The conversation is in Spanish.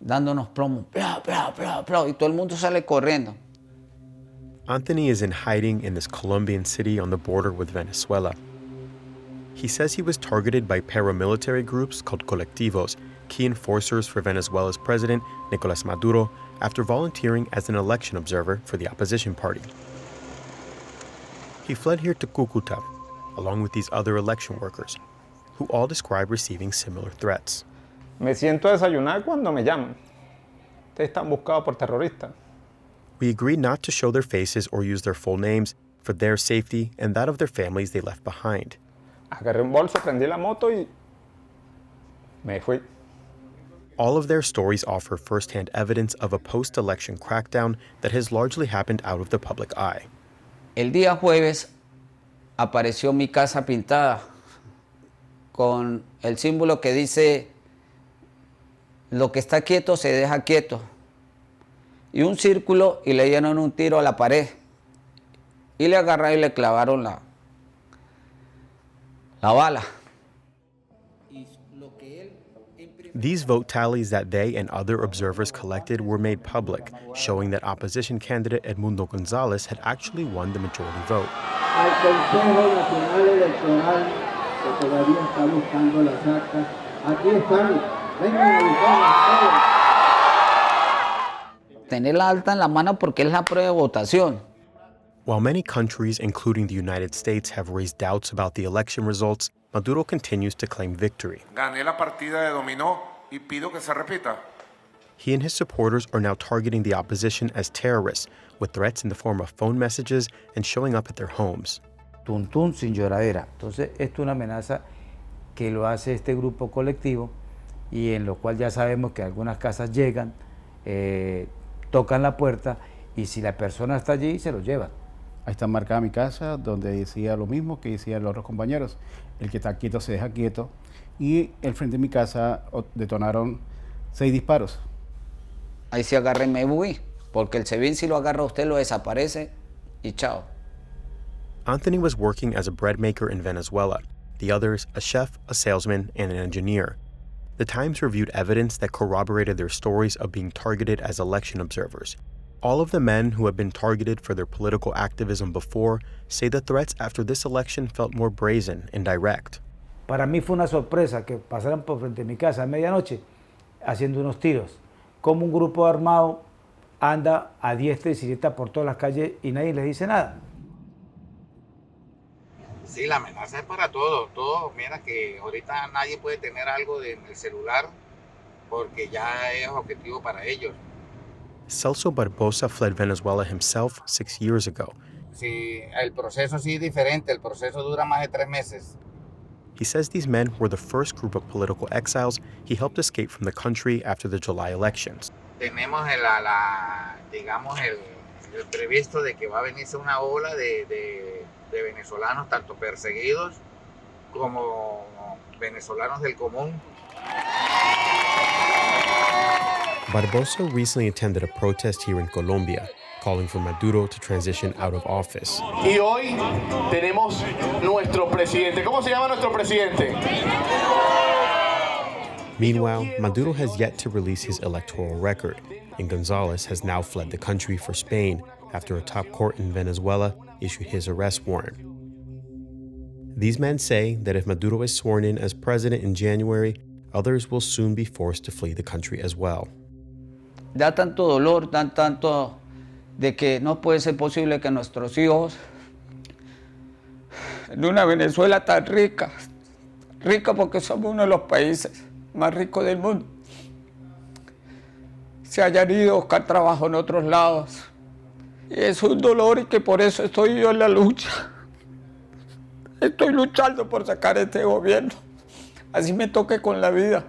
dándonos plomo, bla, bla, bla, bla, y todo el mundo sale corriendo. Anthony is in hiding in this Colombian city on the border with Venezuela. He says he was targeted by paramilitary groups called colectivos, key enforcers for Venezuela's president, Nicolás Maduro, after volunteering as an election observer for the opposition party. He fled here to Cúcuta, along with these other election workers, who all describe receiving similar threats. Me siento a desayunar cuando me llaman. Ustedes están buscados por terroristas. We agreed not to show their faces or use their full names for their safety and that of their families they left behind. Agarré un bolso, prendí la moto y me fui. All of their stories offer first-hand evidence of a post-election crackdown that has largely happened out of the public eye. El día jueves apareció mi casa pintada con el símbolo que dice: lo que está quieto se deja quieto. Y un círculo, y le dieron un tiro a la pared. Y le agarraron y le clavaron la bala. These vote tallies that they and other observers collected were made public, showing that opposition candidate Edmundo González had actually won the majority vote. Al Consejo Nacional Electoral, que todavía está buscando las actas. Aquí están. Vengan a buscarlas. Tener la alta en la mano porque es la prueba de votación. While many countries, including the United States, have raised doubts about the election results, Maduro continues to claim victory. Gané la partida de dominó y pido que se repita. He and his supporters are now targeting the opposition as terrorists, with threats in the form of phone messages and showing up at their homes. Tuntún sin lloradera. Entonces, esto es una amenaza que lo hace este grupo colectivo y en lo cual ya sabemos que algunas casas llegan, tocan la puerta y si la persona está allí, se lo llevan. Ahí está marcada mi casa, donde decía lo mismo que decían los otros compañeros. El que está quieto se deja quieto. Y el frente de mi casa detonaron 6 disparos. Ahí sí agarré y me voy, porque el SEBIN si lo agarra a usted lo desaparece y chao. Anthony was working as a bread maker in Venezuela. The others, a chef, a salesman, and an engineer. The Times reviewed evidence that corroborated their stories of being targeted as election observers. All of the men who have been targeted for their political activism before say the threats after this election felt more brazen and direct. Para mí fue una sorpresa que pasaran por frente a mi casa a medianoche haciendo unos tiros. Como un grupo armado anda a diestra y siniestra por todas las calles y nadie les dice nada. Sí, la amenaza es para todos. Mira que ahorita nadie puede tener algo en el celular porque ya es objetivo para ellos. Celso Barbosa fled Venezuela himself 6 years ago. Sí, el proceso sí es diferente. El proceso dura más de 3 meses. He says these men were the first group of political exiles he helped escape from the country after the July elections. Tenemos digamos el previsto de que va a venirse una ola de venezolanos, tanto perseguidos como venezolanos del común. Barbosa recently attended a protest here in Colombia, calling for Maduro to transition out of office. Y hoy tenemos nuestro presidente. ¿Cómo se llama nuestro presidente? Meanwhile, Maduro has yet to release his electoral record, and González has now fled the country for Spain after a top court in Venezuela issued his arrest warrant. These men say that if Maduro is sworn in as president in January, others will soon be forced to flee the country as well. Da tanto dolor, tanto de que no puede ser posible que nuestros hijos, en una Venezuela tan rica porque somos uno de los países más ricos del mundo, se hayan ido a buscar trabajo en otros lados. Y es un dolor y que por eso estoy yo en la lucha. Estoy luchando por sacar este gobierno. Así me toque con la vida.